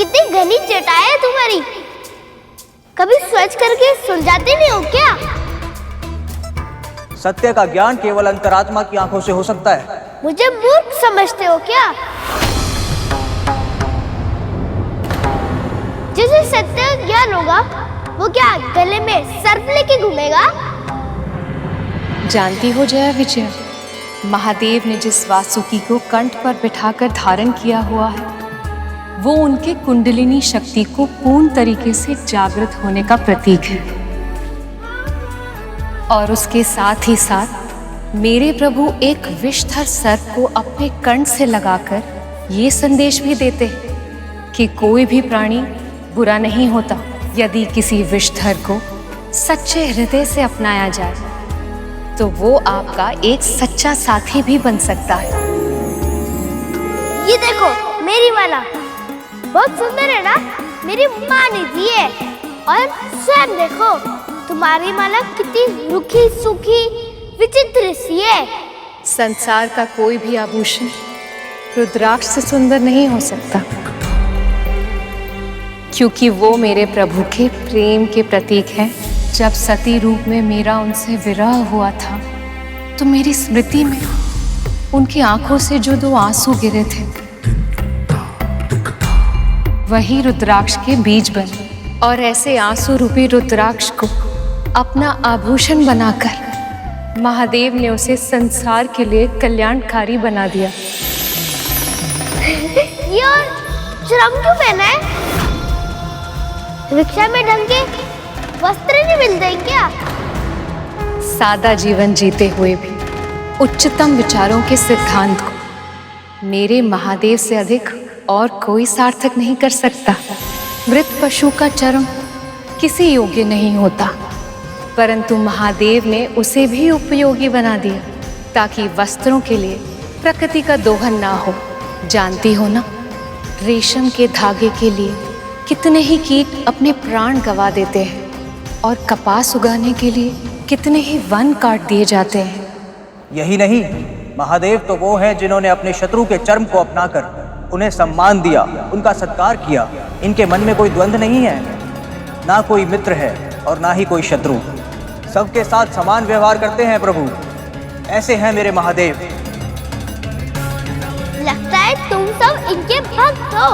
कितनी घनी चटाई है तुम्हारी, कभी सोच करके सुन जाते नहीं हो क्या? सत्य का ज्ञान केवल अंतरात्मा की आंखों से हो सकता है। मुझे मूर्ख समझते हो क्या? जिसे सत्य का ज्ञान होगा वो क्या गले में सर्प लेके घूमेगा? जानती हो जया विजय, महादेव ने जिस वासुकी को कंठ पर बिठाकर धारण किया हुआ है वो उनके कुंडलिनी शक्ति को पूर्ण तरीके से जागृत होने का प्रतीक है। और उसके साथ ही साथ मेरे प्रभु एक विषधर सर्प को अपने कंठ से लगाकर ये संदेश भी देते हैं कि कोई भी प्राणी बुरा नहीं होता यदि किसी विषधर को सच्चे हृदय से अपनाया जाए तो वो आपका एक सच्चा साथी भी बन सकता है। ये देखो मेरी माला बहुत सुंदर है ना, मेरी माँ ने दी है। और स्वयं देखो तुम्हारी माला कितनी रूखी सूखी विचित्र सी है। संसार का कोई भी आभूषण रुद्राक्ष से सुंदर नहीं हो सकता, क्योंकि वो मेरे प्रभु के प्रेम के प्रतीक हैं। जब सती रूप में मेरा उनसे विरह हुआ था तो मेरी स्मृति में उनकी आंखों से जो 2 आंसू गिरे थे वही रुद्राक्ष के बीज बने। और ऐसे आंसू रूपी रुद्राक्ष को अपना आभूषण बनाकर महादेव ने उसे संसार के लिए कल्याणकारी बना दिया। ये और श्रम क्यों पहना है? रिक्शा में ढंग के वस्त्र नहीं मिलते क्या? सादा जीवन जीते हुए भी उच्चतम विचारों के सिद्धांत को मेरे महादेव से अधिक और कोई सार्थक नहीं कर सकता। मृत पशु का चर्म किसी योग्य नहीं होता, परंतु महादेव ने उसे भी उपयोगी बना दिया ताकि वस्त्रों के लिए प्रकृति का दोहन ना हो। जानती हो ना, रेशम के धागे के लिए कितने ही कीट अपने प्राण गंवा देते हैं और कपास उगाने के लिए कितने ही वन काट दिए जाते हैं। यही नहीं, महादेव तो वो हैं जिन्होंने अपने शत्रु के चर्म को अपनाकर उन्हें सम्मान दिया, उनका सत्कार किया। इनके मन में कोई द्वंद्व नहीं है, ना कोई मित्र है और ना ही कोई शत्रु। सबके साथ समान व्यवहार करते हैं प्रभु। ऐसे हैं मेरे महादेव। लगता है तुम सब इनके भक्त हो।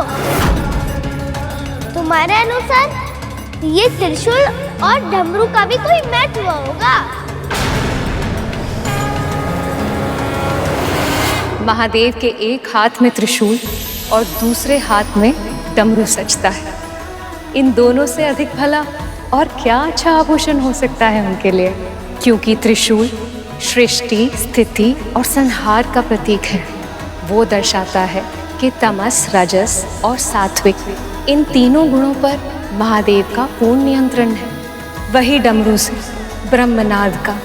तुम्हारे अनुसार ये त्रिशूल और डमरू का भी कोई महत्व होगा। महादेव के एक हाथ में त्रिशूल और दूसरे हाथ में डमरू सजता है। इन दोनों से अधिक भला और क्या अच्छा आभूषण हो सकता है उनके लिए, क्योंकि त्रिशूल सृष्टि, स्थिति और संहार का प्रतीक है। वो दर्शाता है कि तमस, रजस और सात्विक इन तीनों गुणों पर महादेव का पूर्ण नियंत्रण है। वही डमरू से ब्रह्मनाद का,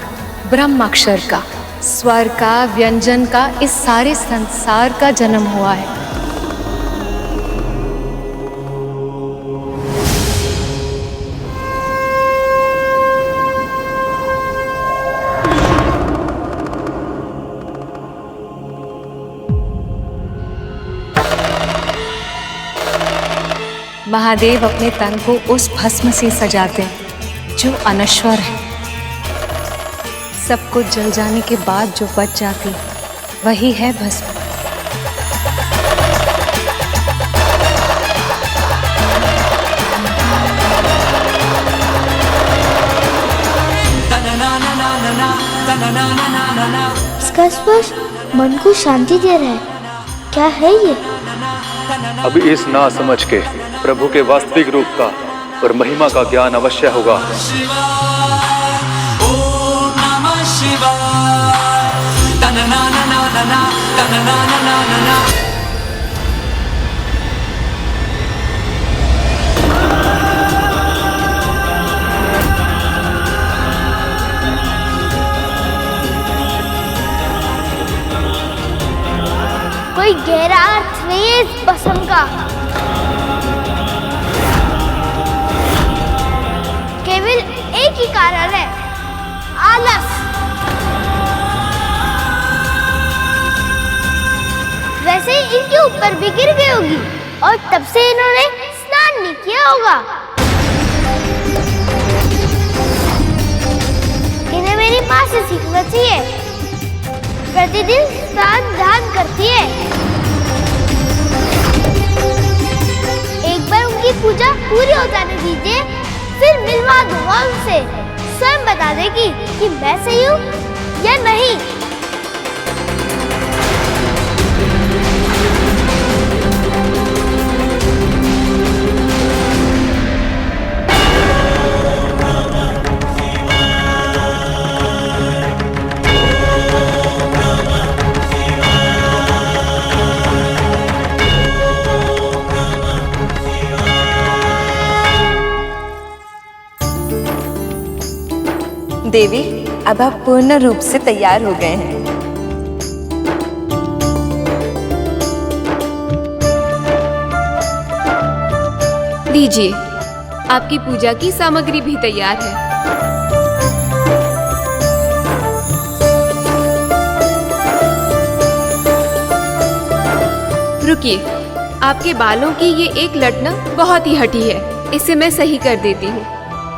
ब्रह्माक्षर का, स्वर का, व्यंजन का, इस सारे संसार का जन्म हुआ है। महादेव अपने तन को उस भस्म से सजाते हैं जो अनश्वर है। सब कुछ जल जाने के बाद जो बच जाती है वही है भस्म। इसका स्पर्श मन को शांति दे रहा है। क्या है ये? अब इस ना समझ के प्रभु के वास्तविक रूप का और महिमा का ज्ञान अवश्य होगा। कोई गहरा अर्थ नहीं है इस भस्म का। केवल एक ही कारण है, आलस। वैसे ही इनके ऊपर भी गिर गई होगी और तब से इन्होंने नहीं किया होगा। इन्हें मेरी माँ से सीखना चाहिए। प्रतिदिन स्नान ध्यान करती है। एक बार उनकी पूजा पूरी हो जाने दीजिए, फिर मिलवा दूंगा उनसे। स्वयं बता देगी कि मैं सही हूँ या नहीं। देवी, अब आप पूर्ण रूप से तैयार हो गए हैं। लीजिए, आपकी पूजा की सामग्री भी तैयार है। रुकिए, आपके बालों की ये एक लट ना बहुत ही हटी है, इसे मैं सही कर देती हूँ।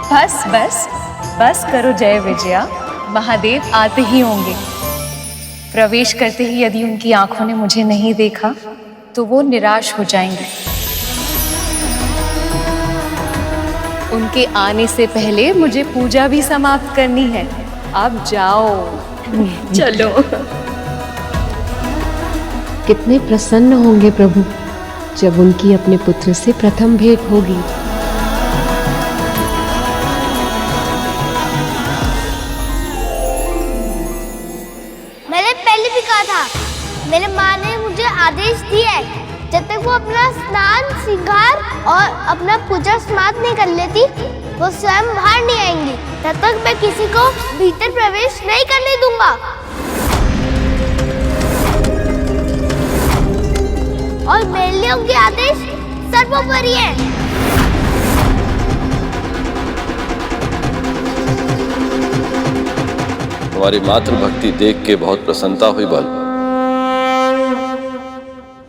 बस बस बस करो जय विजया, महादेव आते ही होंगे। प्रवेश करते ही यदि उनकी आंखों ने मुझे नहीं देखा तो वो निराश हो जाएंगे। उनके आने से पहले मुझे पूजा भी समाप्त करनी है। अब जाओ। चलो। कितने प्रसन्न होंगे प्रभु जब उनकी अपने पुत्र से प्रथम भेंट होगी। मैंने पहले भी कहा था, मेरे माँ ने मुझे आदेश दिया है, जब तक वो अपना स्नान श्रृंगार और अपना पूजा समाप्त नहीं कर लेती, वो स्वयं बाहर नहीं आएंगी। तब तक मैं किसी को भीतर प्रवेश नहीं करने दूंगा। और मेरे लिए उनके आदेश सर्वोपरि है। तुम्हारी मातृभक्ति देख के बहुत प्रसन्नता हुई बल,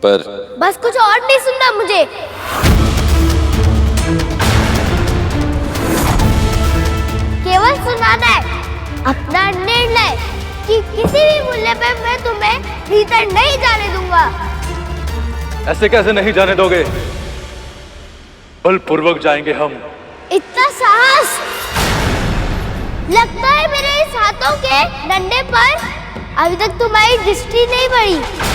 पर बस कुछ और नहीं सुनना मुझे। केवल सुनाना है अपना निर्णय कि किसी भी मूल्य पर मैं तुम्हें भीतर नहीं जाने दूंगा। ऐसे कैसे नहीं जाने दोगे? बलपूर्वक जाएंगे हम। इतना साहस! लगता है मेरे इस हाथों के डंडे पर अभी तक तुम्हारी दृष्टि नहीं पड़ी।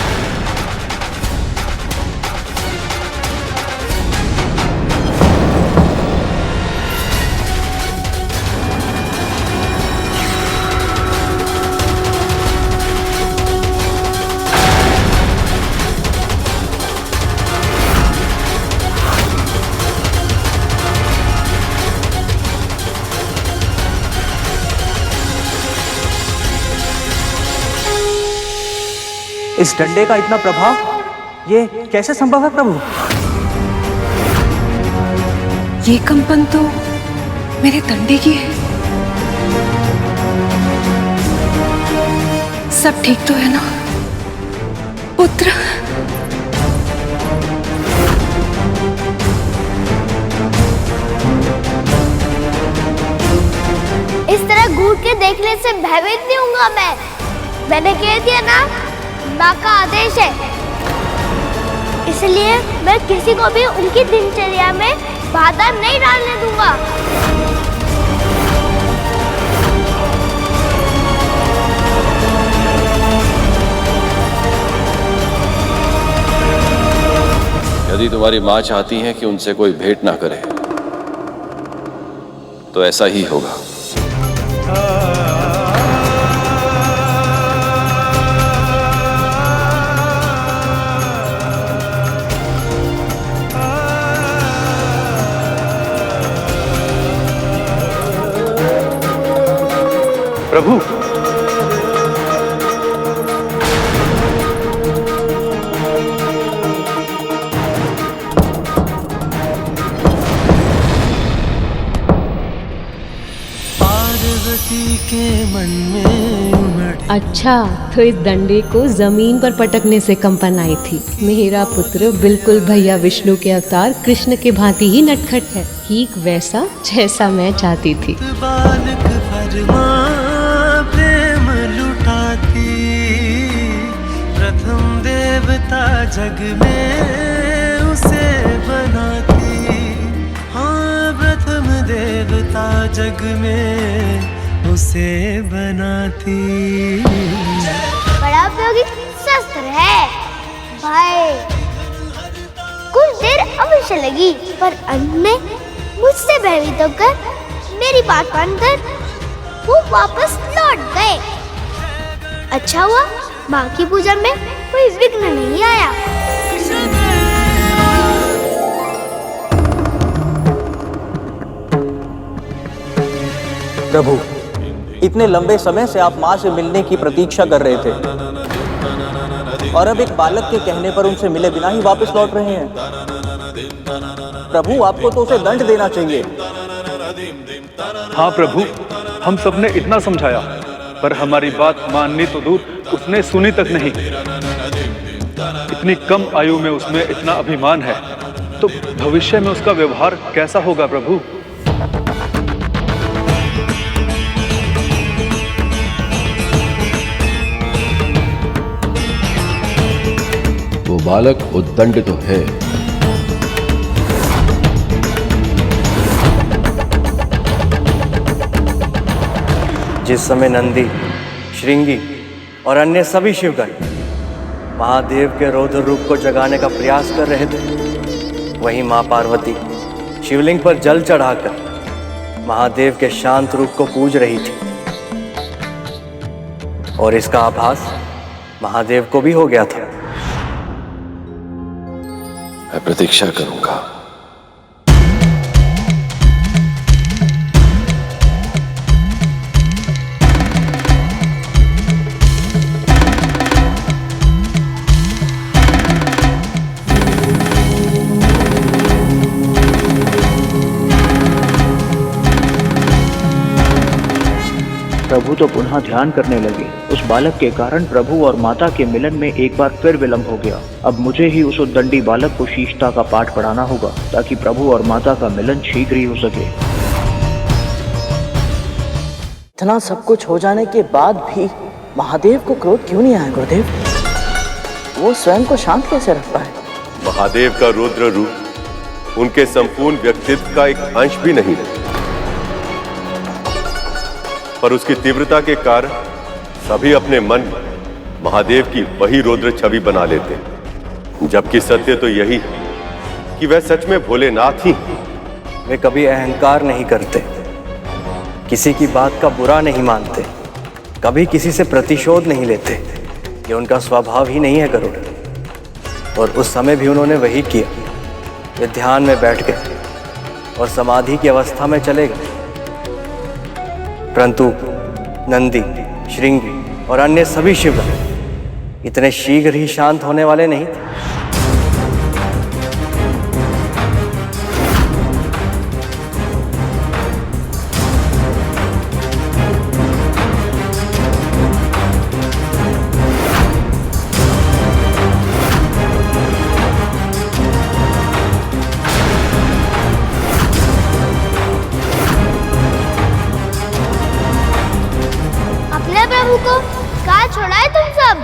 इस डंडे का इतना प्रभाव, ये कैसे संभव है प्रभु? ये कंपन तो मेरे डंडे की है। सब ठीक तो है ना पुत्र? इस तरह घूर के देखने से भयभीत नहीं हूँगा मैं। मैंने कह दिया ना, माँ का आदेश है, इसलिए मैं किसी को भी उनकी दिनचर्या में बाधा नहीं डालने दूंगा। यदि तुम्हारी माँ चाहती है कि उनसे कोई भेंट ना करे तो ऐसा ही होगा। प्रभु, पार्वती अच्छा, तो इस डंडे को जमीन पर पटकने से कंपन आई थी। मेरा पुत्र बिल्कुल भैया विष्णु के अवतार कृष्ण के भांति ही नटखट है, ठीक वैसा जैसा मैं चाहती थी। बालक भरमा प्रेम लुटाती, प्रथम देवता जग में उसे बनाती। हाँ, प्रथम देवता जग में उसे बनाती। बड़ा उपयोगी शस्त्र है भाई। कुछ देर अवश्य लगी, पर अंत में मुझसे भयभीत होकर मेरी बात मानकर वो वापस लौट गए। अच्छा हुआ माँ की पूजा में कोई विघ्न नहीं आया। प्रभु, इतने लंबे समय से आप माँ से मिलने की प्रतीक्षा कर रहे थे और अब एक बालक के कहने पर उनसे मिले बिना ही वापस लौट रहे हैं। प्रभु, आपको तो उसे दंड देना चाहिए। हाँ प्रभु, हम सबने इतना समझाया, पर हमारी बात माननी तो दूर, उसने सुनी तक नहीं। इतनी कम आयु में उसमें इतना अभिमान है, तो भविष्य में उसका व्यवहार कैसा होगा प्रभु? वो बालक उद्दंड तो है, जिस समय नंदी, श्रृंगी और अन्य सभी शिवगण महादेव के रौद्र रूप को जगाने का प्रयास कर रहे थे, वहीं मां पार्वती शिवलिंग पर जल चढ़ाकर महादेव के शांत रूप को पूज रही थी। और इसका आभास महादेव को भी हो गया था। मैं प्रतीक्षा करूंगा। प्रभु तो पुनः ध्यान करने लगे। उस बालक के कारण प्रभु और माता के मिलन में एक बार फिर विलंब हो गया। अब मुझे ही उस उद्दंडी बालक को शीशता का पाठ पढ़ाना होगा, ताकि प्रभु और माता का मिलन शीघ्र ही हो सके। इतना सब कुछ हो जाने के बाद भी महादेव को क्रोध क्यों नहीं आया गुरुदेव? वो स्वयं को शांत कैसे रख पाए? महादेव का रुद्र रूप उनके संपूर्ण व्यक्तित्व का एक अंश भी नहीं है, पर उसकी तीव्रता के कारण सभी अपने मन में महादेव की वही रुद्र छवि बना लेते हैं, जबकि सत्य तो यही है कि वह सच में भोलेनाथ ही। वे कभी अहंकार नहीं करते, किसी की बात का बुरा नहीं मानते, कभी किसी से प्रतिशोध नहीं लेते। ये उनका स्वभाव ही नहीं है गरुड़। और उस समय भी उन्होंने वही किया। वे ध्यान में बैठ गए और समाधि की अवस्था में चले गए, परंतु नंदी, श्रृंगी और अन्य सभी शिवगण इतने शीघ्र ही शांत होने वाले नहीं थे। प्रभु को कहाँ छोड़ा है तुम सब?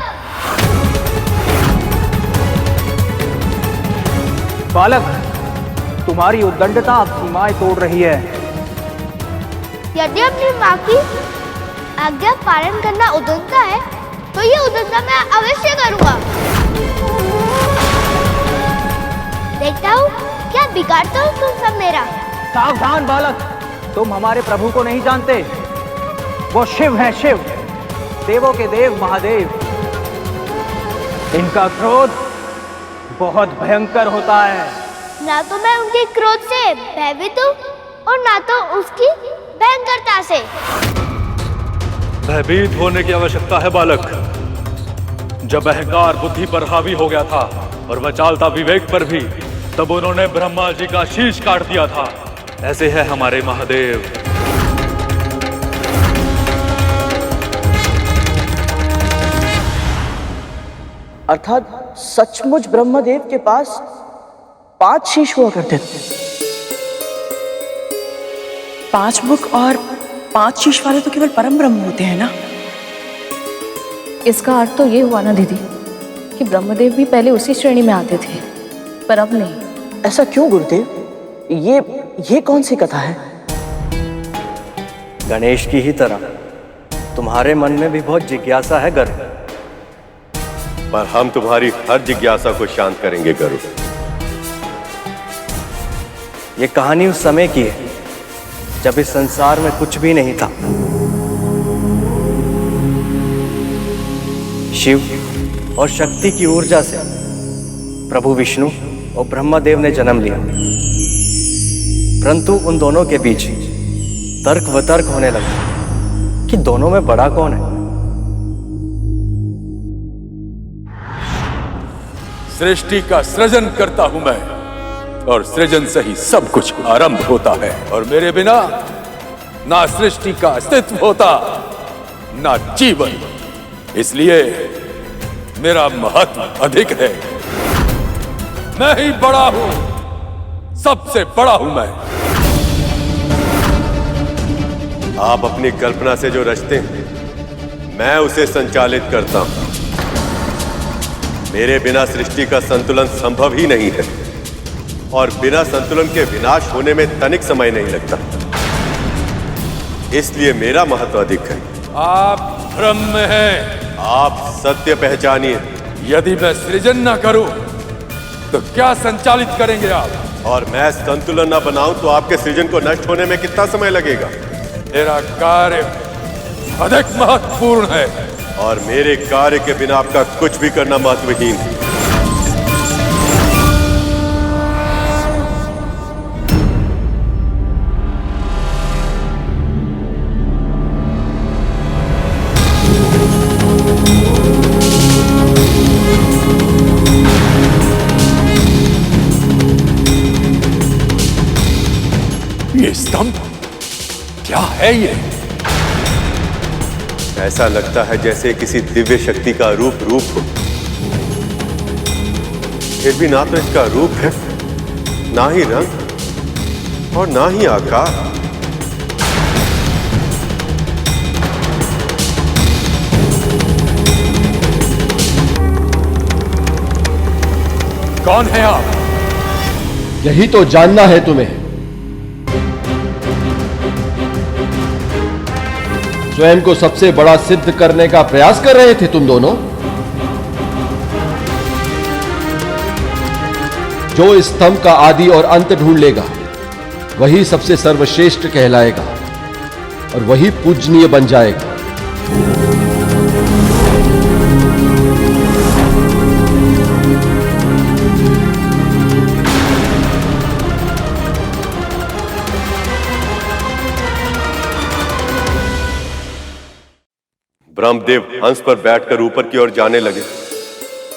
बालक, तुम्हारी उद्दंडता अब सीमाएं तोड़ रही है। यदि अपनी माँ की आज्ञा पालन करना उद्दंडता है, तो ये उद्दंडता मैं अवश्य करूँगा। देखता हूँ क्या बिगाड़ता हूँ तुम सब मेरा। सावधान बालक, तुम हमारे प्रभु को नहीं जानते। वो शिव हैं, शिव, देवों के देव महादेव। इनका क्रोध बहुत भयंकर होता है। ना तो मैं उनके क्रोध से भयभीत हूँ और ना तो उसकी भयंकरता से। भयभीत होने की आवश्यकता है बालक। जब अहंकार बुद्धि पर हावी हो गया था और वह चालता विवेक पर भी, तब उन्होंने ब्रह्मा जी का शीश काट दिया था। ऐसे है हमारे महादेव। अर्थात सचमुच ब्रह्मदेव के पास 5 शीश हुआ करते थे। 5 मुख और 5 शीश वाले तो केवल परम ब्रह्म होते हैं ना। इसका अर्थ तो ये हुआ ना दीदी कि ब्रह्मदेव भी पहले उसी श्रेणी में आते थे, पर अब नहीं। ऐसा क्यों गुरुदेव? ये कौन सी कथा है? गणेश की ही तरह तुम्हारे मन में भी बहुत जिज्ञासा है गरुड़, पर हम तुम्हारी हर जिज्ञासा को शांत करेंगे गरुड़। ये कहानी उस समय की है जब इस संसार में कुछ भी नहीं था। शिव और शक्ति की ऊर्जा से प्रभु विष्णु और ब्रह्मदेव ने जन्म लिया, परंतु उन दोनों के बीच तर्क वितर्क होने लगा कि दोनों में बड़ा कौन है। सृष्टि का सृजन करता हूं मैं, और सृजन से ही सब कुछ आरंभ होता है, और मेरे बिना ना सृष्टि का अस्तित्व होता ना जीवन। इसलिए मेरा महत्व अधिक है। मैं ही बड़ा हूं, सबसे बड़ा हूं मैं। आप अपनी कल्पना से जो रचते हैं, मैं उसे संचालित करता हूं। मेरे बिना सृष्टि का संतुलन संभव ही नहीं है, और बिना संतुलन के विनाश होने में तनिक समय नहीं लगता। इसलिए मेरा महत्व अधिक है। आप भ्रम में हैं। आप सत्य पहचानिए। यदि मैं सृजन न करूं तो क्या संचालित करेंगे आप? और मैं संतुलन न बनाऊं तो आपके सृजन को नष्ट होने में कितना समय लगेगा? मेरा कार्य अधिक महत्वपूर्ण है, और मेरे कार्य के बिना आपका कुछ भी करना महत्वहीन है। ये स्तंभ क्या है? ये ऐसा लगता है जैसे किसी दिव्य शक्ति का रूप हो। फिर भी ना तो इसका रूप है, ना ही रंग, और ना ही आकार। कौन है आप? यही तो जानना है तुम्हें। स्वयं को सबसे बड़ा सिद्ध करने का प्रयास कर रहे थे तुम दोनों। जो इस स्तंभ का आदि और अंत ढूंढ लेगा वही सबसे सर्वश्रेष्ठ कहलाएगा, और वही पूजनीय बन जाएगा। ब्रह्मदेव हंस पर बैठकर ऊपर की ओर जाने लगे,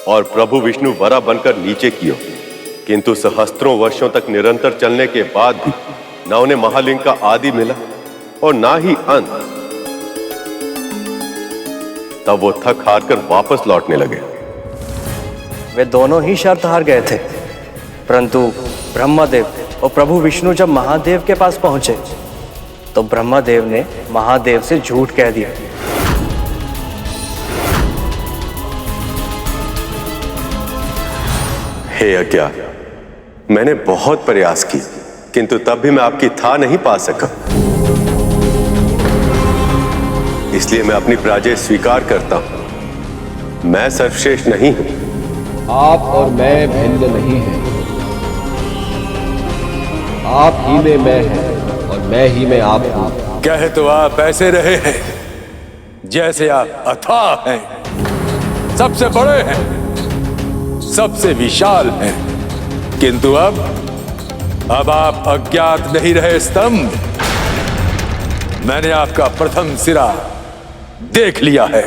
और प्रभु विष्णु वरा बनकर नीचे की ओर। किंतु सहस्त्रों वर्षों तक निरंतर चलने के बाद भी न उन्हें महालिंग का आदि मिला और ना ही अंत। तब वो थक हार कर वापस लौटने लगे। वे दोनों ही शर्त हार गए थे, परंतु ब्रह्मदेव और प्रभु विष्णु जब महादेव के पास पहुंचे तो ब्रह्मदेव ने महादेव से झूठ कह दिया। हे अज्ञा, मैंने बहुत प्रयास की, किंतु तब भी मैं आपकी था नहीं पा सका। इसलिए मैं अपनी पराजय स्वीकार करता हूं। मैं सर्वश्रेष्ठ नहीं हूं। आप और मैं भिन्न नहीं हैं। आप ही में मैं है और मैं ही में आप हूं। कह तो आप ऐसे रहे हैं जैसे आप अथाह हैं, सबसे बड़े हैं, सबसे विशाल हैं, किंतु अब आप अज्ञात नहीं रहे स्तंभ। मैंने आपका प्रथम सिरा देख लिया है।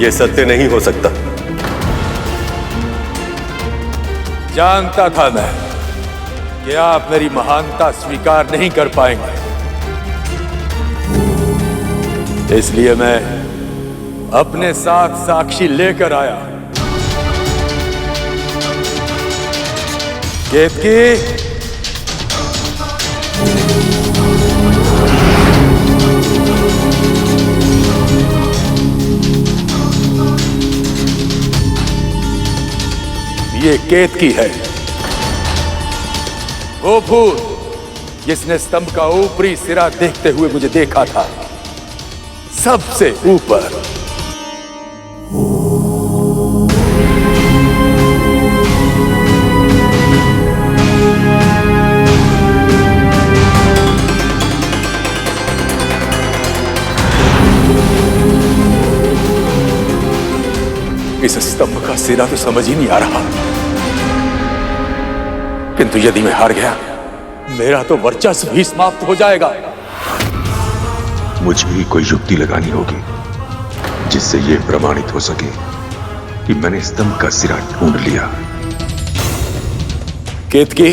यह सत्य नहीं हो सकता। जानता था मैं कि आप मेरी महानता स्वीकार नहीं कर पाएंगे, इसलिए मैं अपने साथ साक्षी लेकर आया। केतकी, ये केतकी है, वो भूत जिसने स्तंभ का ऊपरी सिरा देखते हुए मुझे देखा था, सबसे ऊपर। इस स्तंभ का सिरा तो समझ ही नहीं आ रहा, किंतु यदि मैं हार गया, मेरा तो वर्चस्व भी समाप्त हो जाएगा। मुझे भी कोई युक्ति लगानी होगी जिससे यह प्रमाणित हो सके कि मैंने स्तंभ का सिरा ढूंढ लिया। केतकी,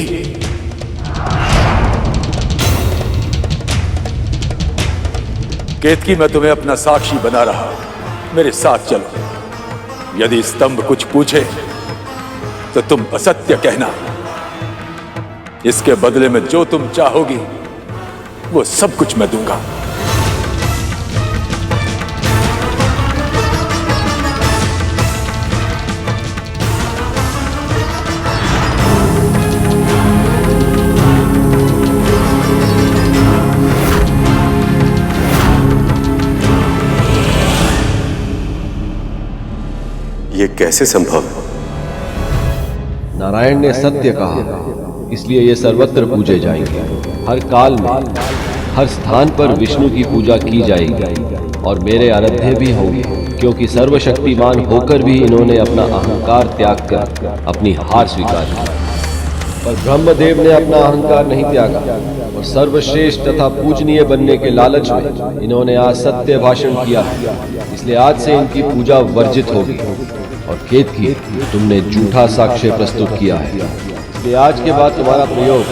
केतकी, मैं तुम्हें अपना साक्षी बना रहा, मेरे साथ चलो। यदि स्तंभ कुछ पूछे तो तुम असत्य कहना। इसके बदले में जो तुम चाहोगी वो सब कुछ मैं दूंगा। ये कैसे संभव है? नारायण ने सत्य कहा, इसलिए ये सर्वत्र पूजे जाएंगे। हर काल में हर स्थान पर विष्णु की पूजा की जाएगी और मेरे आराध्य भी होंगे, क्योंकि सर्वशक्तिमान होकर भी इन्होंने अपना अहंकार त्याग कर अपनी हार स्वीकार की। पर ब्रह्मदेव ने अपना अहंकार नहीं त्यागा और सर्वश्रेष्ठ तथा पूजनीय बनने के लालच में इन्होंने आज सत्य भाषण किया, इसलिए आज से इनकी पूजा वर्जित होगी। और केतकी, तुमने झूठा साक्ष्य प्रस्तुत किया है, इसलिए आज के बाद तुम्हारा प्रयोग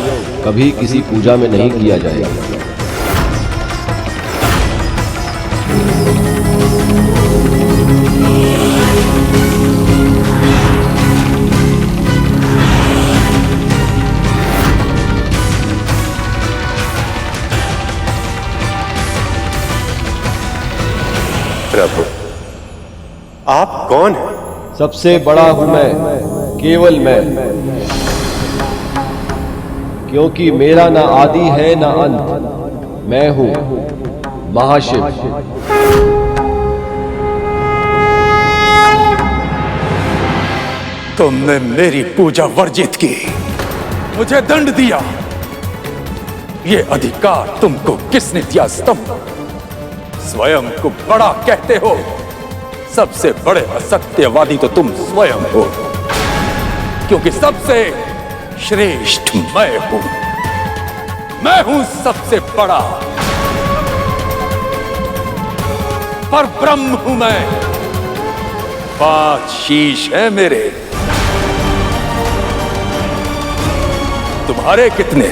कभी किसी पूजा में नहीं किया जाएगा। प्रभु, आप कौन हैं? सबसे बड़ा हूं मैं, केवल मैं, क्योंकि मेरा ना आदि है ना अंत। मैं हूं महाशिव। तुमने मेरी पूजा वर्जित की, मुझे दंड दिया। ये अधिकार तुमको किसने दिया? स्तंभ, स्वयं को बड़ा कहते हो। सबसे बड़े असत्यवादी तो तुम स्वयं हो, क्योंकि सबसे श्रेष्ठ मैं हूं। मैं हूं सबसे बड़ा, पर ब्रह्म हूं मैं। 5 शीश हैं मेरे, तुम्हारे कितने?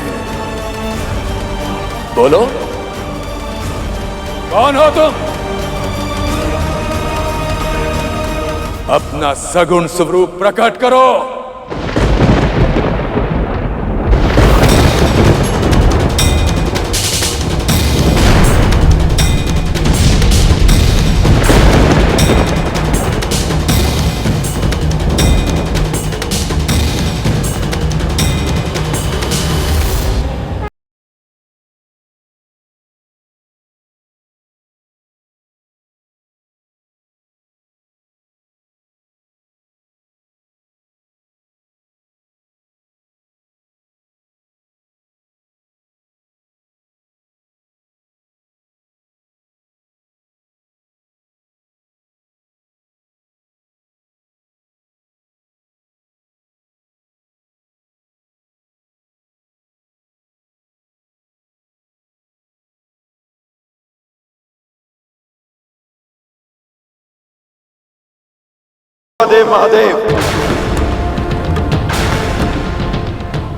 बोलो, कौन हो तुम? अपना सगुण स्वरूप प्रकट करो। महादेव, महादेव,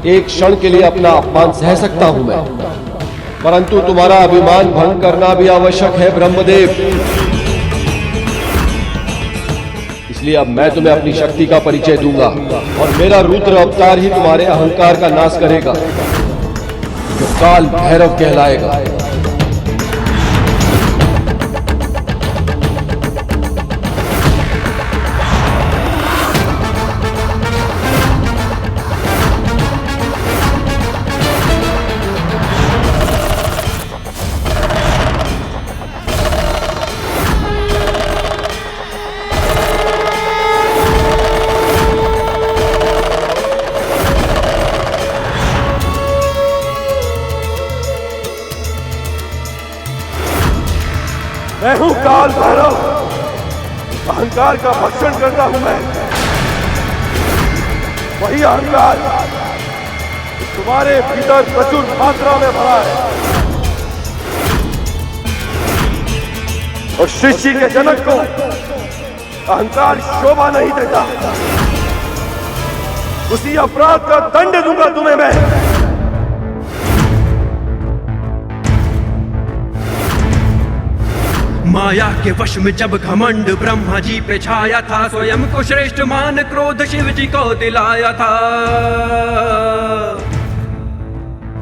एक क्षण के लिए अपना अपमान सह सकता हूं मैं, परंतु तुम्हारा अभिमान भंग करना भी आवश्यक है ब्रह्मदेव। इसलिए अब मैं तुम्हें अपनी शक्ति का परिचय दूंगा और मेरा रुद्र अवतार ही तुम्हारे अहंकार का नाश करेगा, जो काल भैरव कहलाएगा। मैं हूं काल भैरव, अहंकार का भक्षण करता हूं मैं। वही अहंकार तुम्हारे भीतर प्रचुर मात्रा में भरा है और सृष्टि के जनक को अहंकार शोभा नहीं देता। उसी अपराध का दंड दूंगा तुम्हें मैं। माया के वश में जब घमंड ब्रह्मा जी पे छाया था, स्वयं को श्रेष्ठ मान क्रोध शिव जी को दिलाया था।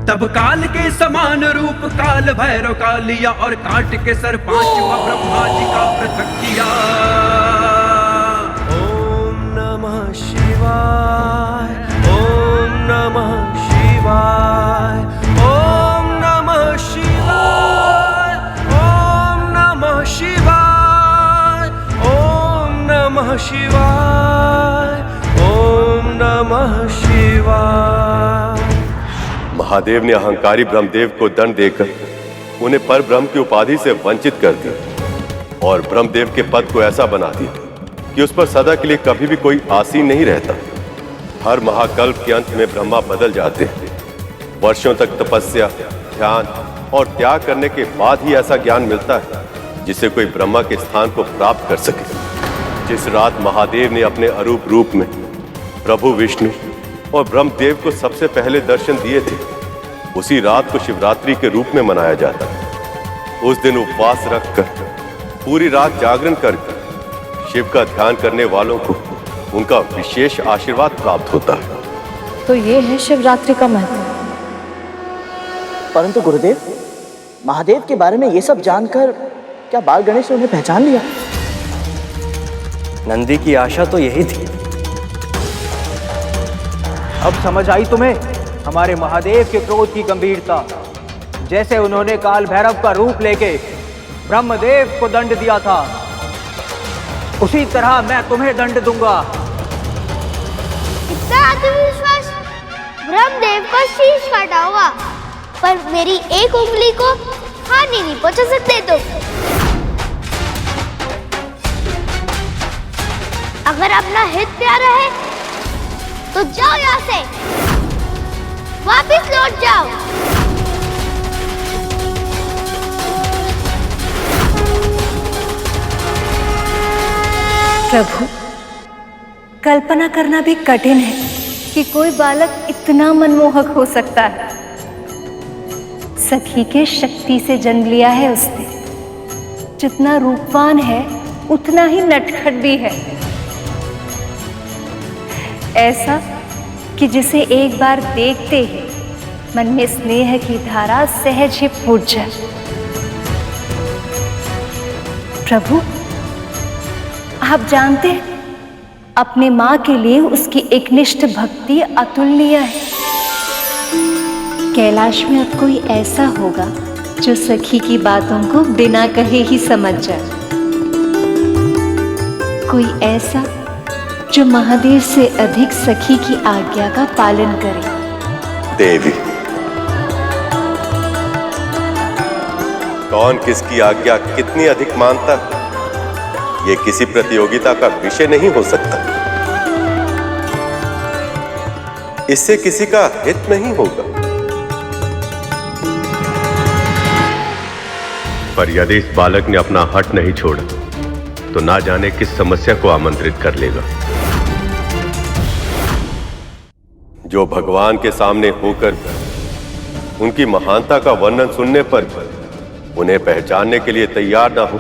तब काल के समान रूप काल भैरव का लिया और काट के सर पांचवा ब्रह्मा जी का पृथक किया। ओम नमः शिवाय, ओम नमः शिवाय, ओम नमः शिवाय, ओम नमः शिवाय, ओम नमः शिवाय, ओम नमः शिवाय। महादेव ने अहंकारी ब्रह्मदेव को दंड देकर उन्हें पर ब्रह्म की उपाधि से वंचित कर दिया और ब्रह्मदेव के पद को ऐसा बना दिया कि उस पर सदा के लिए कभी भी कोई आसीन नहीं रहता। हर महाकल्प के अंत में ब्रह्मा बदल जाते हैं। वर्षों तक तपस्या, ध्यान और त्याग करने के बाद ही ऐसा ज्ञान मिलता है जिसे कोई ब्रह्मा के स्थान को प्राप्त कर सके। जिस रात महादेव ने अपने अरूप रूप में प्रभु विष्णु और ब्रह्मदेव को सबसे पहले दर्शन दिए थे, उसी रात को शिवरात्रि के रूप में मनाया जाता है। उस दिन उपवास रखकर पूरी रात जागरण करके शिव का ध्यान करने वालों को उनका विशेष आशीर्वाद प्राप्त होता है। तो ये है शिवरात्रि का महत्व। परंतु गुरुदेव, महादेव के बारे में ये सब जानकर क्या बाल गणेश ने उन्हें पहचान लिया? नंदी की आशा तो यही थी। अब समझ आई तुम्हें हमारे महादेव के क्रोध की गंभीरता। जैसे उन्होंने काल भैरव का रूप लेके ब्रह्मदेव को दंड दिया था, उसी तरह मैं तुम्हें दंड दूंगा। इतना आत्मविश्वास! ब्रह्मदेव का शीश काटा होगा, पर मेरी एक उंगली को हानि नहीं पहुंचा सकते तुम। अगर अपना हित प्यारा है तो जाओ यहाँ से, वापिस लौट जाओ। प्रभु, कल्पना करना भी कठिन है कि कोई बालक इतना मनमोहक हो सकता है। सखी के शक्ति से जन्म लिया है उसने। जितना रूपवान है उतना ही नटखट भी है। ऐसा कि जिसे एक बार देखते ही मन में स्नेह की धारा सहज ही फूट जाए। प्रभु, आप जानते हैं, अपने माँ के लिए उसकी एकनिष्ठ भक्ति अतुलनीय है। कैलाश में अब कोई ऐसा होगा जो सखी की बातों को बिना कहे ही समझ जाए। कोई ऐसा जो महादेव से अधिक सखी की आज्ञा का पालन करे। देवी, कौन किसकी आज्ञा कितनी अधिक मानता है, ये किसी प्रतियोगिता का विषय नहीं हो सकता। इससे किसी का हित नहीं होगा। पर यदि इस बालक ने अपना हट नहीं छोड़ा तो ना जाने किस समस्या को आमंत्रित कर लेगा। जो भगवान के सामने होकर उनकी महानता का वर्णन सुनने पर उन्हें पहचानने के लिए तैयार ना हो,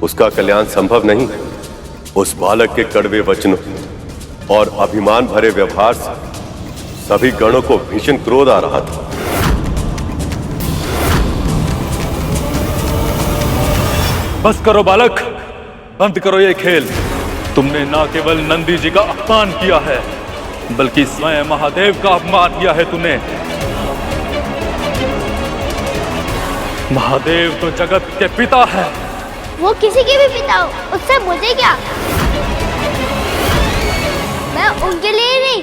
उसका कल्याण संभव नहीं। उस बालक के कड़वे वचनों और अभिमान भरे व्यवहार से सभी गणों को भीषण क्रोध आ रहा था। बस करो बालक, बंद करो ये खेल। तुमने ना केवल नंदी जी का अपमान किया है, बल्कि स्वयं महादेव का अपमान किया है तुमने। महादेव तो जगत के पिता है। वो किसी के भी पिता हो, उससे मुझे क्या? मैं उनके लिए ही नहीं,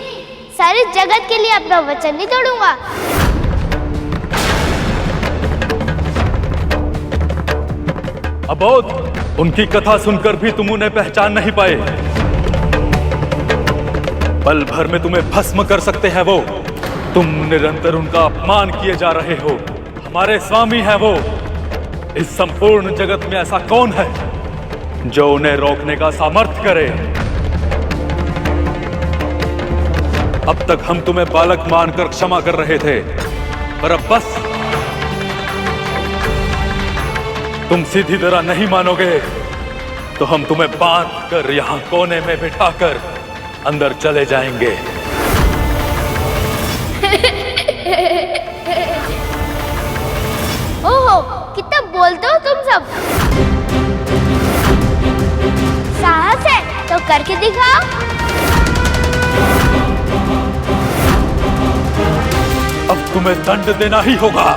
सारे जगत के लिए अपना वचन नहीं तोड़ूंगा। अबोध, उनकी कथा सुनकर भी तुम उन्हें पहचान नहीं पाए। पल भर में तुम्हें भस्म कर सकते हैं वो। तुम निरंतर उनका अपमान किए जा रहे हो। हमारे स्वामी हैं वो। इस संपूर्ण जगत में ऐसा कौन है जो उन्हें रोकने का सामर्थ्य करे? अब तक हम तुम्हें बालक मानकर क्षमा कर रहे थे, पर अब बस। तुम सीधी तरह नहीं मानोगे तो हम तुम्हें बांध कर यहां कोने में बिठाकर अंदर चले जाएंगे। ओहो, कितना बोलते हो तुम सब। साहस है तो करके दिखाओ। अब तुम्हें दंड देना ही होगा।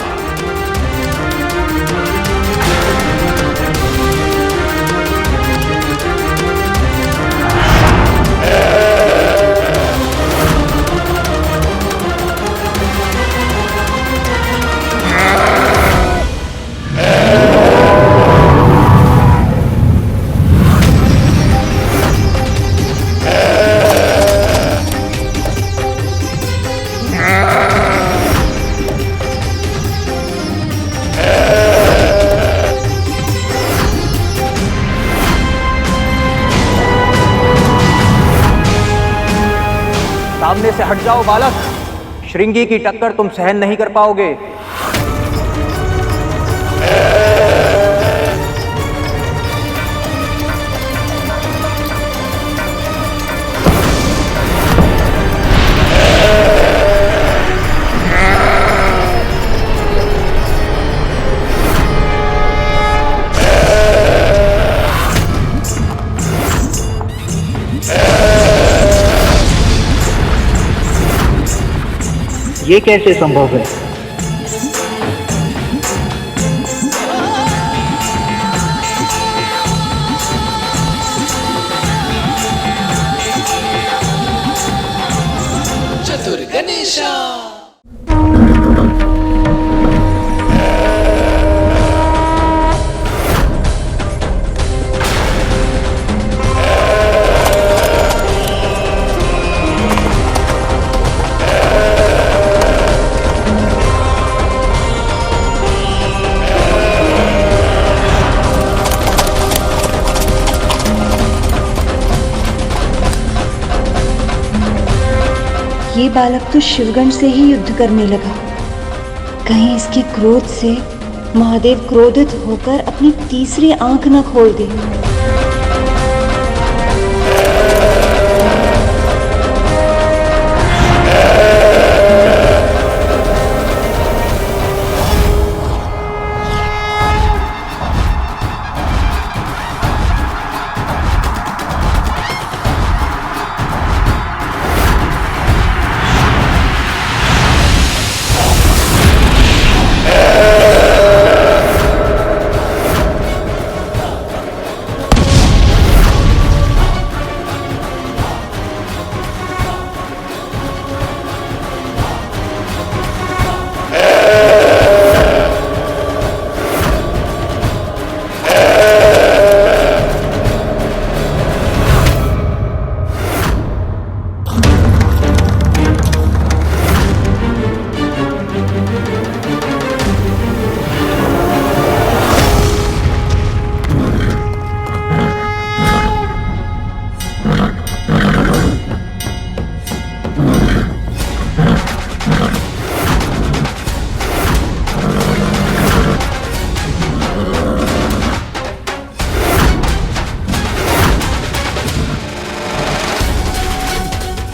सामने से हट जाओ बालक, श्रृंगी की टक्कर तुम सहन नहीं कर पाओगे। ये कैसे संभव है? चतुर गणेशा। ये बालक तो शिवगण से ही युद्ध करने लगा। कहीं इसके क्रोध से महादेव क्रोधित होकर अपनी तीसरी आंख न खोल दे।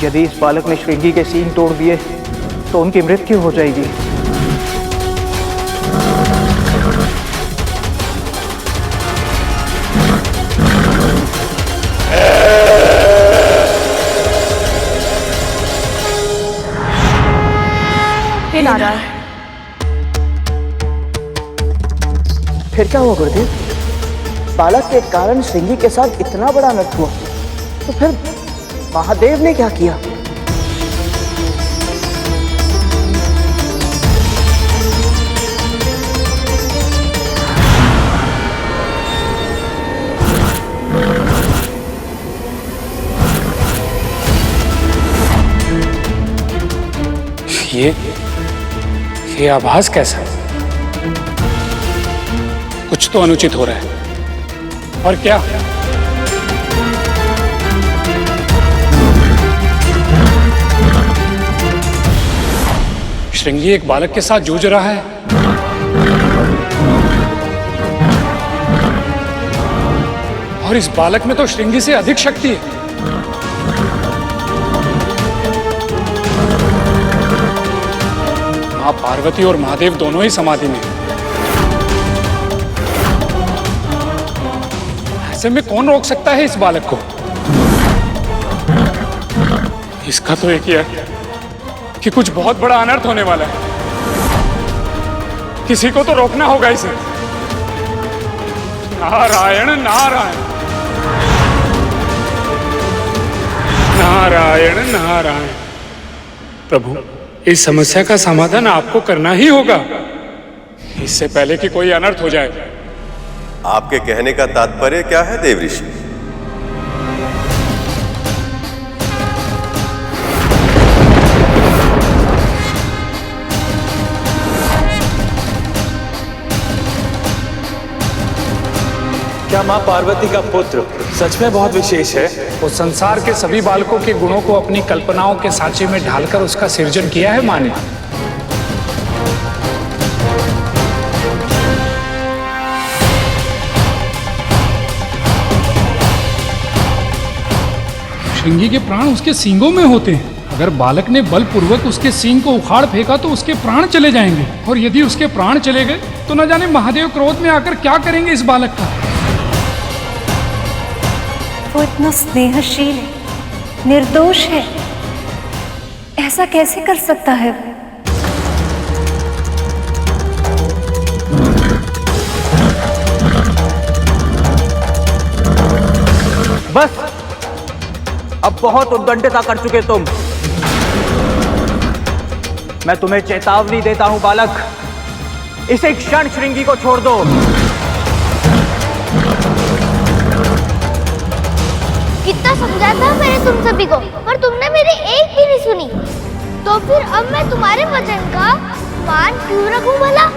यदि इस बालक ने श्रृंगी के सींग तोड़ दिए तो उनकी मृत्यु हो जाएगी। हे नारायण, फिर क्या हुआ गुरुदेव? बालक के कारण श्रृंगी के साथ इतना बड़ा अनर्थ हुआ, तो फिर महादेव ने क्या किया? ये आभास कैसा? कुछ तो अनुचित हो रहा है। और क्या? श्रृंगी एक बालक के साथ जूझ रहा है। और इस बालक में तो श्रृंगी से अधिक शक्ति है। मां पार्वती और महादेव दोनों ही समाधि में। ऐसे में कौन रोक सकता है इस बालक को? इसका तो एक ही है कि कुछ बहुत बड़ा अनर्थ होने वाला है। किसी को तो रोकना होगा इसे। नारायण नारायण नारायण नारायण। प्रभु, इस समस्या का समाधान आपको करना ही होगा, इससे पहले कि कोई अनर्थ हो जाए। आपके कहने का तात्पर्य क्या है देव ऋषि? क्या माँ पार्वती का पुत्र सच में बहुत विशेष है? वो संसार के सभी बालकों के गुणों को अपनी कल्पनाओं के सांचे में ढालकर उसका सृजन किया है माँ ने। श्रृंगी के प्राण उसके सींगों में होते हैं। अगर बालक ने बलपूर्वक उसके सींग को उखाड़ फेंका तो उसके प्राण चले जाएंगे, और यदि उसके प्राण चले गए तो न जाने महादेव क्रोध में आकर क्या करेंगे इस बालक का। वो इतना स्नेहशील है, निर्दोष है, ऐसा कैसे कर सकता है वो? बस, अब बहुत उद्दंडता कर चुके तुम। मैं तुम्हें चेतावनी देता हूं बालक, इसे क्षण श्रृंगी को छोड़ दो। कितना समझाता मैंने तुम सभी को, पर तुमने मेरी एक भी नहीं सुनी। तो फिर अब मैं तुम्हारे वचन का मान क्यों रखूं भला?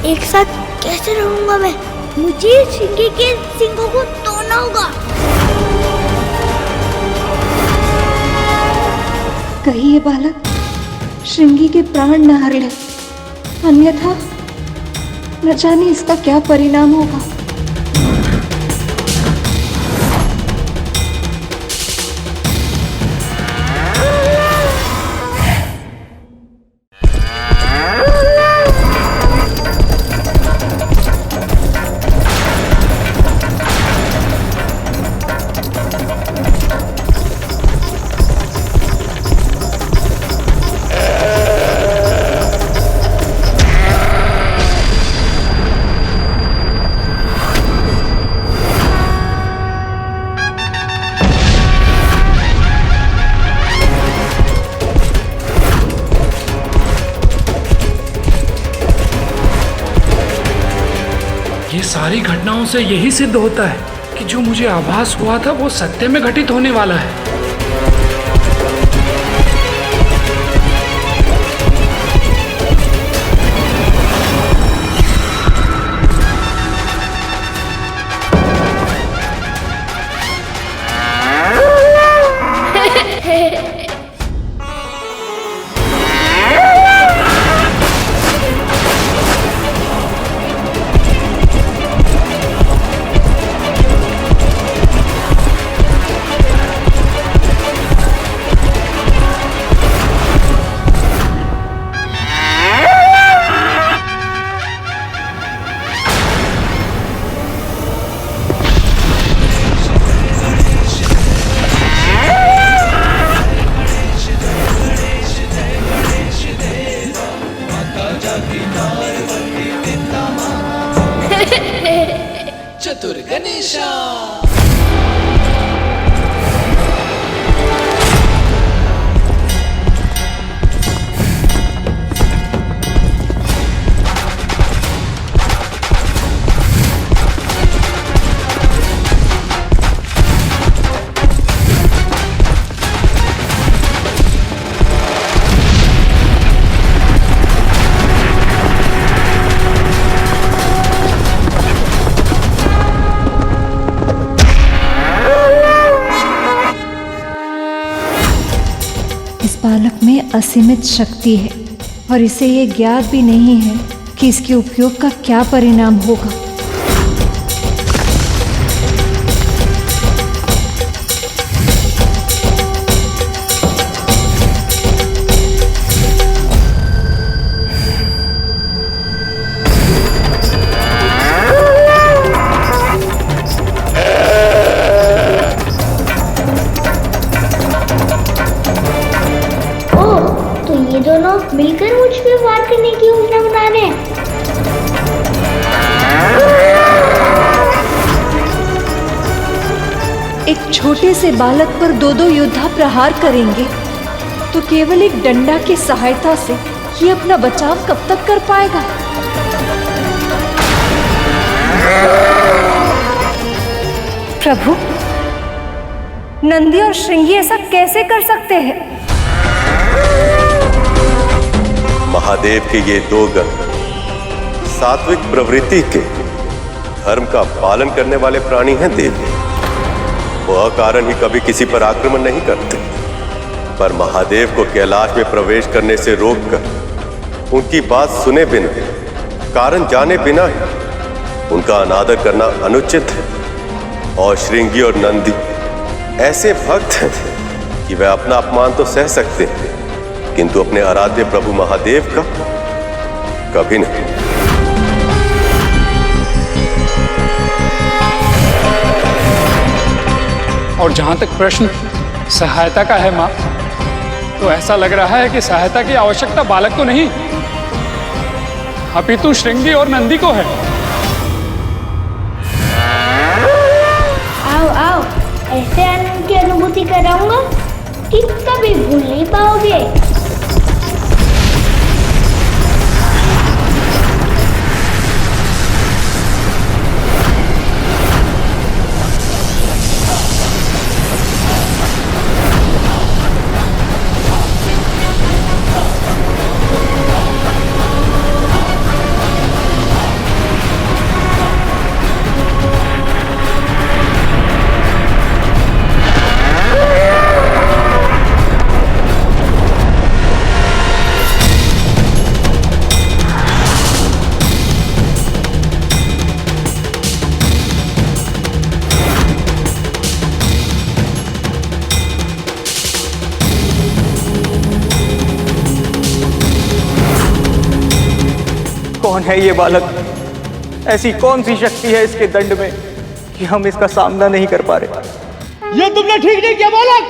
एक साथ कैसे रहूंगा मैं? मुझे श्रृंगी के सिंगों को तोड़ना होगा। कहीं ये बालक श्रृंगी के प्राण न हर ले, अन्यथा न जाने इसका क्या परिणाम होगा। सारी घटना घटनाओं से यही सिद्ध होता है कि जो मुझे आभास हुआ था वो सत्य में घटित होने वाला है। चतुर गणेशा। बालक में असीमित शक्ति है और इसे ये ज्ञात भी नहीं है कि इसके उपयोग का क्या परिणाम होगा। मिलकर मुझ पे वार करने की योजना बना रहे हैं। एक छोटे से बालक पर दो योद्धा प्रहार करेंगे तो केवल एक डंडा की सहायता से ये अपना बचाव कब तक कर पाएगा? प्रभु, नंदी और श्रृंगी ऐसा कैसे कर सकते हैं? महादेव के ये दो गण सात्विक प्रवृत्ति के धर्म का पालन करने वाले प्राणी हैं देवी। वो अकारण ही कभी किसी पर आक्रमण नहीं करते, पर महादेव को कैलाश में प्रवेश करने से रोककर उनकी बात सुने बिना, कारण जाने बिना ही उनका अनादर करना अनुचित है। और श्रृंगी और नंदी ऐसे भक्त हैं कि वे अपना अपमान तो सह सकते हैं, किंतु अपने आराध्य प्रभु महादेव का कभी नहीं। और जहां तक प्रश्न सहायता का है मां, तो ऐसा लग रहा है कि सहायता की आवश्यकता बालक को नहीं अपितु श्रृंगी और नंदी को है। आओ आओ, ऐसे आनंद की अनुभूति कराऊंगा कि कभी भूल नहीं पाओगे। कौन है ये बालक? ऐसी कौन सी शक्ति है इसके दंड में कि हम इसका सामना नहीं कर पा रहे? ये तुमने ठीक नहीं किया बालक।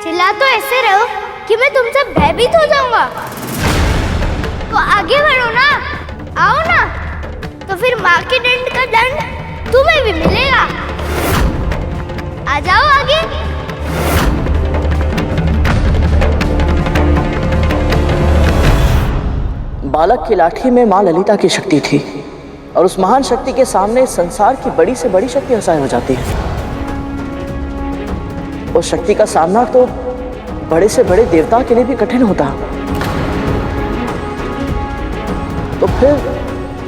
चिल्ला तो ऐसे रहो कि मैं तुमसे भयभीत हो जाऊंगा। तो आगे बढ़ो ना, आओ ना, तो फिर माँ के दंड का दंड तुम्हें भी मिलेगा। आ जाओ आगे। बालक की लाठी में मां ललिता की शक्ति थी, और उस महान शक्ति के सामने संसार की बड़ी से बड़ी शक्ति असहाय हो जाती है। उस शक्ति का सामना तो बड़े से बड़े देवता के लिए भी कठिन होता। तो फिर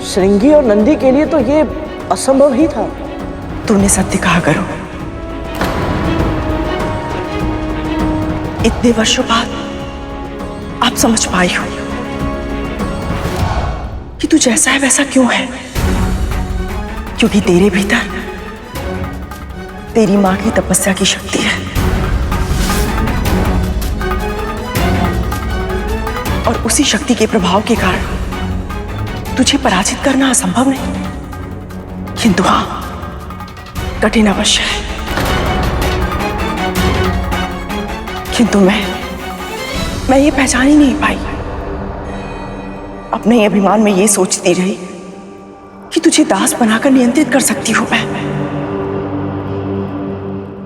श्रृंगी और नंदी के लिए तो ये असंभव ही था। तूने सत्य कहा करो। इतने वर्षों बाद आप समझ पाई हो कि तू जैसा है वैसा क्यों है, क्योंकि तेरे भीतर तेरी मां की तपस्या की शक्ति है और उसी शक्ति के प्रभाव के कारण तुझे पराजित करना असंभव नहीं, किंतु हाँ कठिन अवश्य है। किंतु मैं ये पहचान ही नहीं पाई। अपने अभिमान में ये सोचती रही कि तुझे दास बनाकर नियंत्रित कर सकती हूं मैं।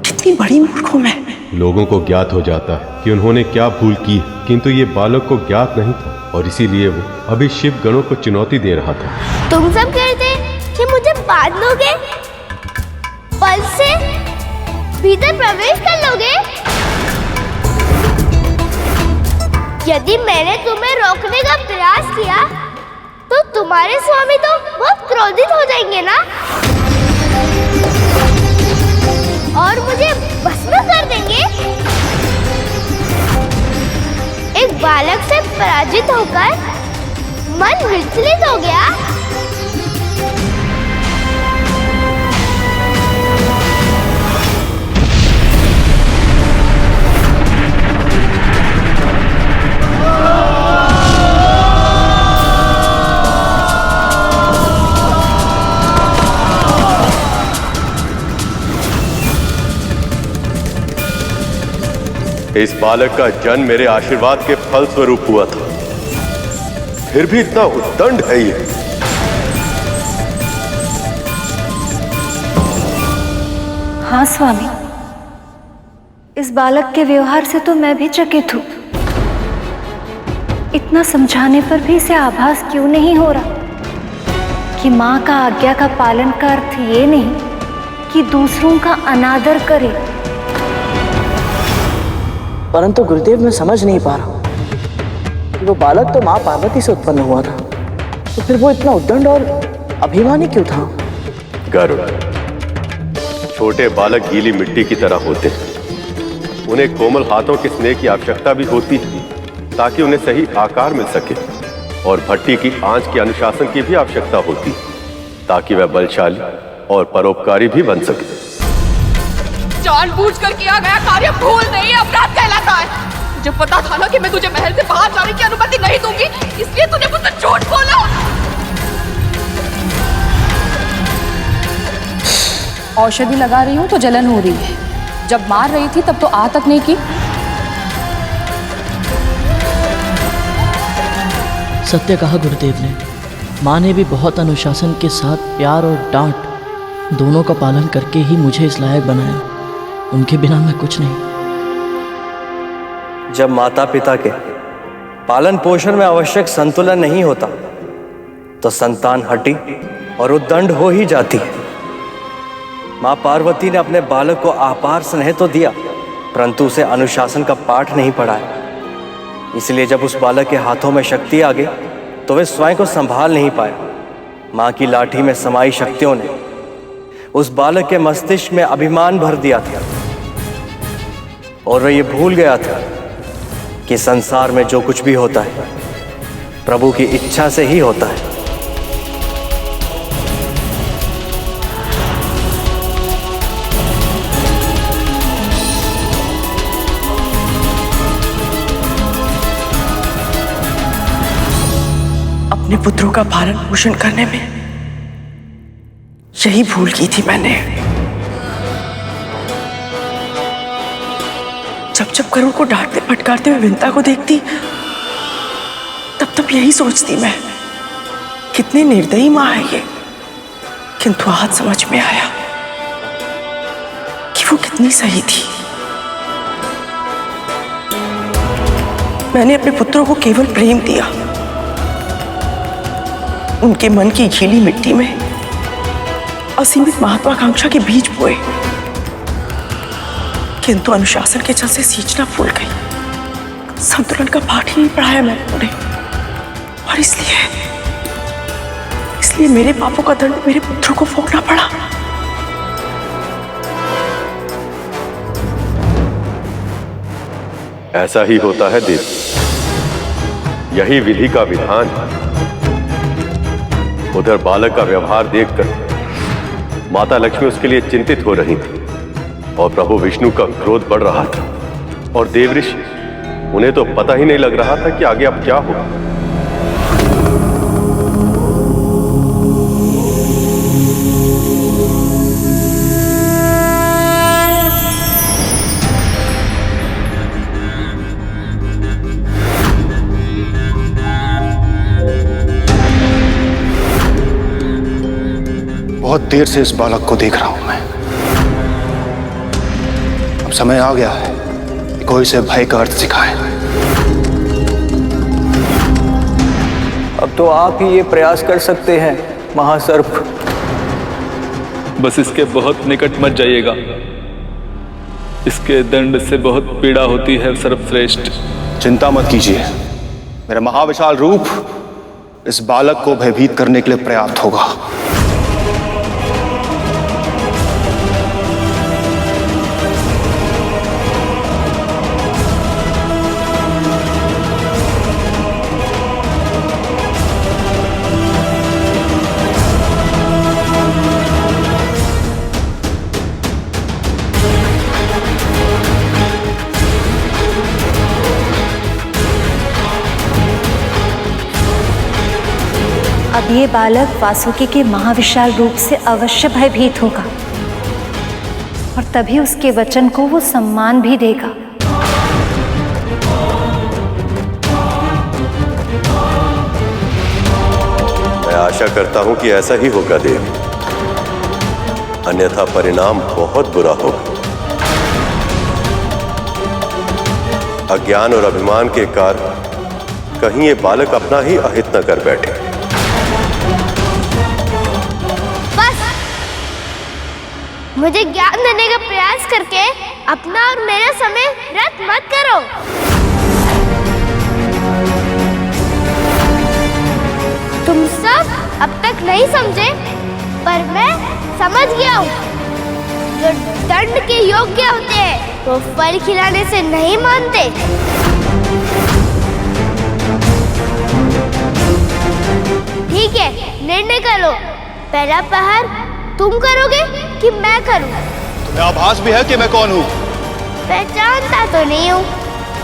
कितनी बड़ी मूर्ख हूं मैं। लोगों को ज्ञात हो जाता है कि उन्होंने क्या भूल की, किंतु ये बालक को ज्ञात नहीं था और इसीलिए वो अभी शिव गणों को चुनौती दे रहा था। तुम सब कहते कि मुझे बांध लोगे, बल से भीतर प्रवेश कर लोगे। यदि मैंने तुम्हें रोकने का प्रयास किया तो तुम्हारे स्वामी तो बहुत क्रोधित हो जाएंगे ना, और मुझे भस्म कर देंगे। एक बालक से पराजित होकर मन विचलित हो गया। इस बालक का जन्म मेरे आशीर्वाद के फल स्वरूप हुआ था, फिर भी इतना उद्दंड है ये। हाँ स्वामी, इस बालक के व्यवहार से तो मैं भी चकित हूँ। इतना समझाने पर भी इसे आभास क्यों नहीं हो रहा कि माँ का आज्ञा का पालन का अर्थ ये नहीं कि दूसरों का अनादर करे। परंतु गुरुदेव मैं समझ नहीं पा रहा कि वो बालक तो माँ पार्वती से उत्पन्न हुआ था, तो फिर वो इतना उद्दंड और अभिमानी क्यों था? गरुड़, छोटे बालक गीली मिट्टी की तरह होते हैं। उन्हें कोमल हाथों के स्नेह की आवश्यकता भी होती है ताकि उन्हें सही आकार मिल सके, और भट्टी की आंच के अनुशासन की भी आवश्यकता होती ताकि वह बलशाली और परोपकारी भी बन सके। जानबूझकर किया गया कार्य भूल नहीं अपराध कहलाता है। मुझे पता था ना कि मैं तुझे महल से बाहर जाने की अनुमति नहीं दूंगी, इसलिए तूने मुझसे झूठ बोला। औषधि लगा रही हूँ तो जलन हो रही है, जब मार रही थी तब तो आ तक नहीं की। सत्य कहा गुरुदेव ने। माँ ने भी बहुत अनुशासन के साथ प्यार और डांट दोनों का पालन करके ही मुझे इस लायक बनाया। उनके बिना मैं कुछ नहीं। जब माता पिता के पालन पोषण में आवश्यक संतुलन नहीं होता तो संतान हठी और उद्दंड हो ही जाती है। माँ पार्वती ने अपने बालक को अपार स्नेह तो दिया, परंतु उसे अनुशासन का पाठ नहीं पढ़ाया। इसलिए जब उस बालक के हाथों में शक्ति आ गई तो वे स्वयं को संभाल नहीं पाया। माँ की लाठी में समाई शक्तियों ने उस बालक के मस्तिष्क में अभिमान भर दिया था और वह ये भूल गया था कि संसार में जो कुछ भी होता है प्रभु की इच्छा से ही होता है। अपने पुत्रों का पालन पोषण करने में यही भूल की थी मैंने। जब जब करुण को डांटते फटकारते हुए विंता को देखती तब तब यही सोचती मैं, कितनी निर्दयी माँ है ये। किंतु आज समझ में आया कि वो कितनी सही थी। मैंने अपने पुत्रों को केवल प्रेम दिया, उनके मन की गीली मिट्टी में असीमित महत्वाकांक्षा के बीज बोए, किंतु अनुशासन के जल से सींचना भूल गई। संतुलन का पाठ ही नहीं पढ़ाया मैंने उन्हें, और इसलिए मेरे पापों का दंड मेरे पुत्रों को भोगना पड़ा। ऐसा ही होता है देव, यही विधि का विधान। उधर बालक का व्यवहार देखकर माता लक्ष्मी उसके लिए चिंतित हो रही थी और प्रभु विष्णु का क्रोध बढ़ रहा था, और देवऋषि उन्हें तो पता ही नहीं लग रहा था कि आगे अब क्या होगा। बहुत देर से इस बालक को देख रहा हूं मैं। अब समय आ गया है कि कोई इसे भय का अर्थ सिखाए। अब तो आप ही ये प्रयास कर सकते हैं महासर्प। बस इसके बहुत निकट मत जाइएगा, इसके दंड से बहुत पीड़ा होती है सर्वश्रेष्ठ। चिंता मत कीजिए, मेरा महाविशाल रूप इस बालक को भयभीत करने के लिए पर्याप्त होगा। अब ये बालक वासुकी के महाविशाल रूप से अवश्य भयभीत होगा, और तभी उसके वचन को वो सम्मान भी देगा। मैं आशा करता हूं कि ऐसा ही होगा देव, अन्यथा परिणाम बहुत बुरा होगा। अज्ञान और अभिमान के कारण कहीं ये बालक अपना ही अहित न कर बैठे। मुझे ज्ञान देने का प्रयास करके अपना और मेरा समय व्यर्थ मत करो। तुम सब अब तक नहीं समझे, पर मैं समझ गया हूँ। जो दंड के योग्य होते हैं वो फल खिलाने से नहीं मानते। ठीक है, निर्णय करो। पहला प्रहार तुम करोगे कि मैं करूं? तुम्हें आभास भी है कि मैं कौन हूं? पहचानता तो नहीं हूं,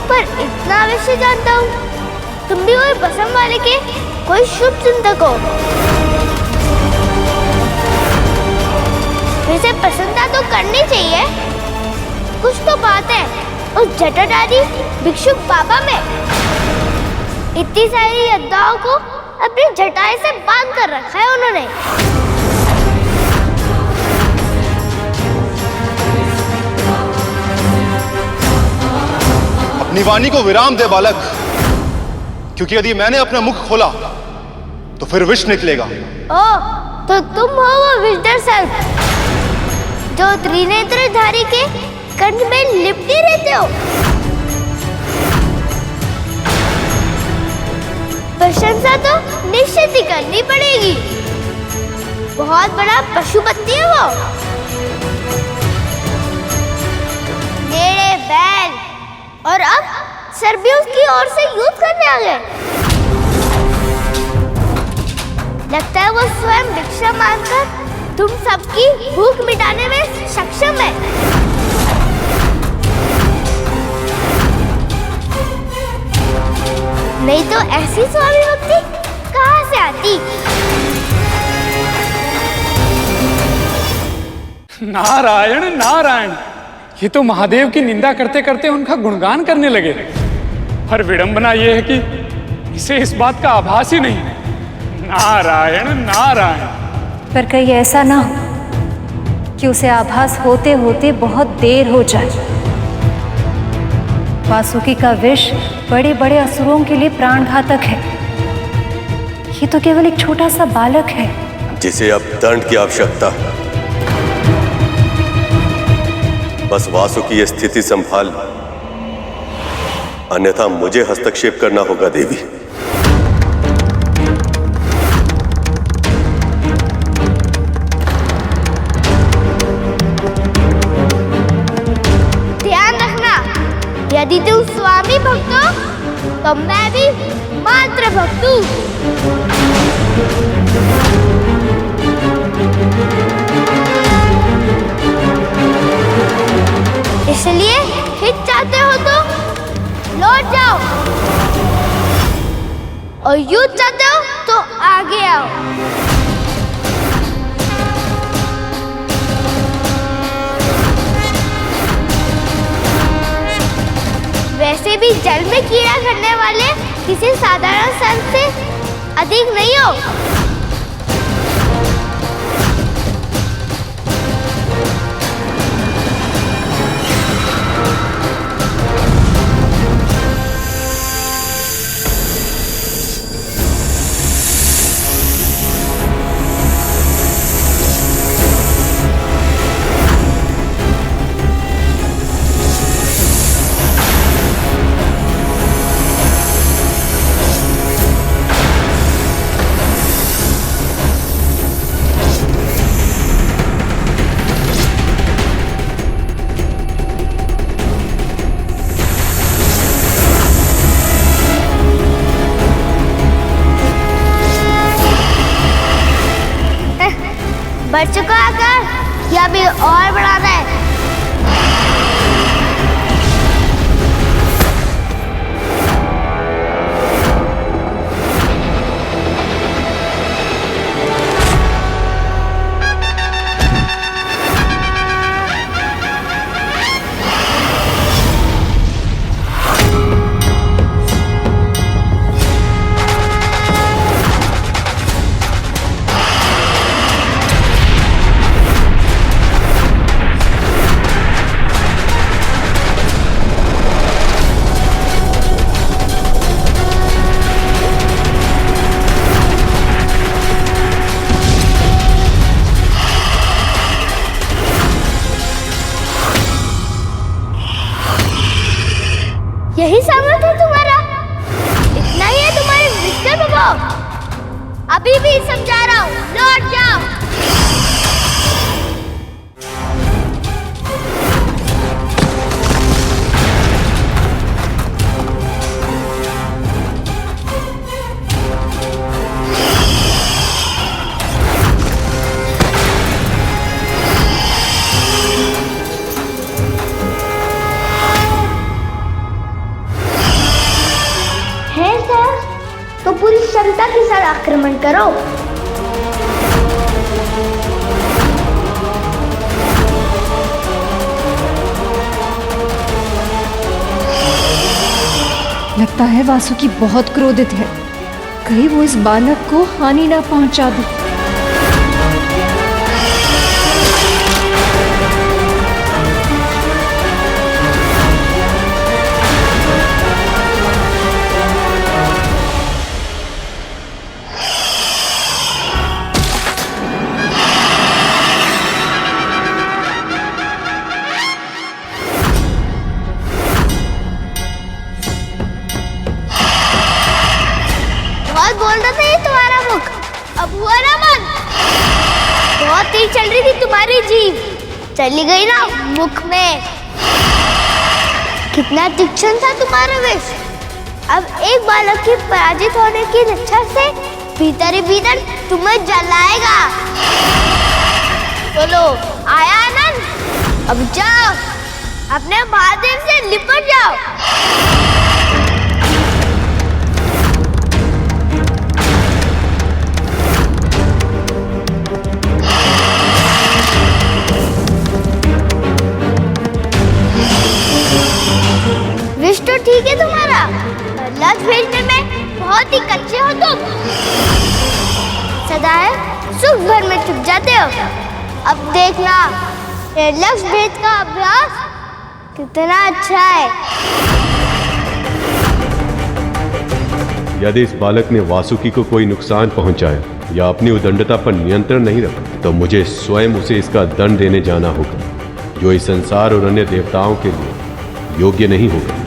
पर इतना अवश्य जानता हूं, तुम भी और बसम वाले के कोई शुभ चिंतक हो। वैसे प्रसन्नता तो करनी चाहिए, कुछ तो बात है उस जटाधारी भिक्षुक बाबा में। इतनी सारी योद्धाओं को अपनी जटाएं से बांध कर रखा है उन्होंने। अपनी वाणी को विराम दे बालक, क्योंकि यदि मैंने अपना मुख खोला तो फिर विष निकलेगा। ओह, तो तुम हो वो विषधर सर्प जो त्रिनेत्रधारी के कंठ में लिपटे रहते हो। प्रशंसा तो निश्चित ही करनी पड़ेगी, बहुत बड़ा पशुपति है वो। मेरे बैल और अब सर्बियों की ओर से युद्ध करने आ गए। लगता है वो स्वयं भिक्षा मांगकर तुम सबकी भूख मिटाने में सक्षम है। नहीं तो ऐसी स्वामी भक्ति कहाँ से आती? नारायण नारायण, ये तो महादेव की निंदा करते करते उनका गुणगान करने लगे। पर विडंबना ये है कि इसे इस बात का आभास ही नहीं। नारायण नारायण। पर कहीं ऐसा ना हो कि उसे आभास होते होते बहुत देर हो जाए। वासुकी का विष बड़े बड़े असुरों के लिए प्राणघातक है। ये तो केवल एक छोटा सा बालक है जिसे अब दंड की आवश्यकता है। बस वासु की यह स्थिति संभाल, अन्यथा मुझे हस्तक्षेप करना होगा देवी। ध्यान रखना, यदि तू स्वामी भक्त हो तो मैं भी मात्र भक्त हूँ। इसलिए हित चाहते हो तो लौट जाओ, और युद्ध चाहते हो तो आगे आओ। वैसे भी जल में कीड़ा करने वाले किसी साधारण सर्प से अधिक नहीं हो। बढ़ चुका आकर या भी और बढ़ाना है? यही सामर्थ है तुम्हारा? इतना ही है तुम्हारे विक्रम प्रभाव? अभी भी समझा रहा हूँ, लौट जाओ। तो पूरी क्षमता के साथ आक्रमण करो। लगता है वासुकी बहुत क्रोधित है, कहीं वो इस बालक को हानि ना पहुंचा दे। बोल रहा था ये तुम्हारा मुख, अब हुआ ना मन। बहुत तेज चल रही थी तुम्हारी जीभ, चली गई ना मुख में। कितना तीक्ष्ण था तुम्हारा विष। अब एक बालक के पराजित होने की इच्छा से भीतर ही भीतर तुम्हें जलाएगा। बोलो आया आनंद? अब जाओ अपने महादेव से लिपट जाओ। विष तो ठीक है तुम्हारा, लक्ष्य भेजने में बहुत ही कच्चे हो तुम। सदा है सुख भर में छुप जाते हो। अब देखना ये लक्ष्य भेद का अभ्यास कितना अच्छा है। यदि इस बालक ने वासुकी को कोई नुकसान पहुंचाया या अपनी उदंडता पर नियंत्रण नहीं रखा तो मुझे स्वयं उसे इसका दंड देने जाना होगा, जो इस संसार और अन्य देवताओं के लिए योग्य नहीं होगा।